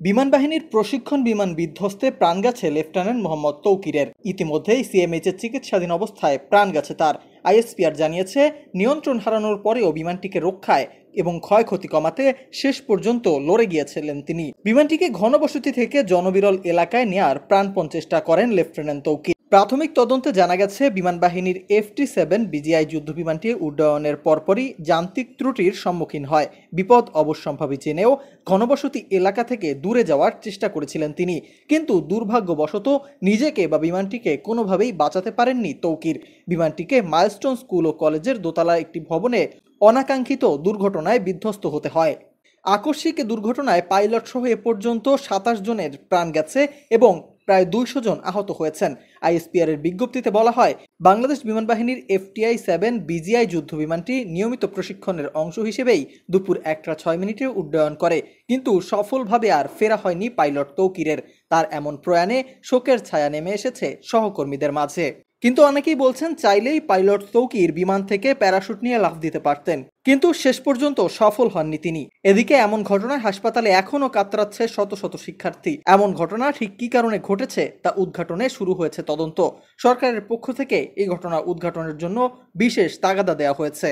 বিমান বাহিনীর প্রশিক্ষণ বিমান বিধ্বস্তে প্রাণ গেছে লেফটেন্যান্ট মোহাম্মদ তৌকিরের। ইতিমধ্যেই সিএমএইচের চিকিৎসাধীন অবস্থায় প্রাণ গেছে তার। আইএসপিআর জানিয়েছে, নিয়ন্ত্রণ হারানোর পরেও বিমানটিকে রক্ষায় এবং ক্ষয়ক্ষতি কমাতে শেষ পর্যন্ত লড়ে গিয়েছিলেন তিনি। বিমানটিকে ঘনবসতি থেকে জনবিরল এলাকায় নেয়ার প্রাণপণ চেষ্টা করেন লেফটেন্যান্ট তৌকির। প্রাথমিক তদন্তে জানা গেছে, বিমান বাহিনীর FT-7 বিজিআই যুদ্ধবিমানটি উড্ডয়নের পরপরই যান্ত্রিক ত্রুটির সম্মুখীন হয়। বিপদ অবশ্যম্ভাবী জেনেও ঘনবসতি এলাকা থেকে দূরে যাওয়ার চেষ্টা করেছিলেন তিনি, কিন্তু দুর্ভাগ্যবশত নিজেকে বা বিমানটিকে কোনোভাবেই বাঁচাতে পারেননি তৌকির। বিমানটিকে মাইলস্টোন স্কুল ও কলেজের দোতলার একটি ভবনে অনাকাঙ্ক্ষিত দুর্ঘটনায় বিধ্বস্ত হতে হয়। আকস্মিক এ দুর্ঘটনায় পাইলট সহ এ পর্যন্ত 27 জনের প্রাণ গেছে এবং প্রায় 200 জন আহত হয়েছেন। আইএসপিআর এর বিজ্ঞপ্তিতে বলা হয়, বাংলাদেশ বিমান বাহিনীর FTI-7 বিজিআই যুদ্ধ বিমানটি নিয়মিত প্রশিক্ষণের অংশ হিসেবেই দুপুর 1টা 6 মিনিটে উড্ডয়ন করে, কিন্তু সফলভাবে আর ফেরা হয়নি পাইলট তৌকিরের। তার এমন প্রয়াণে শোকের ছায়া নেমে এসেছে সহকর্মীদের মাঝে। কিন্তু অনেকেই বলছেন, চাইলেই পাইলট তৌকির বিমান থেকে প্যারাশুট নিয়ে লাফ দিতে পারতেন, কিন্তু শেষ পর্যন্ত সফল হননি তিনি। এদিকে এমন ঘটনায় হাসপাতালে এখনও কাতরাচ্ছে শত শত শিক্ষার্থী। এমন ঘটনা ঠিক কী কারণে ঘটেছে তা উদ্ঘাটনে শুরু হয়েছে তদন্ত। সরকারের পক্ষ থেকে এই ঘটনা উদ্ঘাটনের জন্য বিশেষ তাগাদা দেওয়া হয়েছে।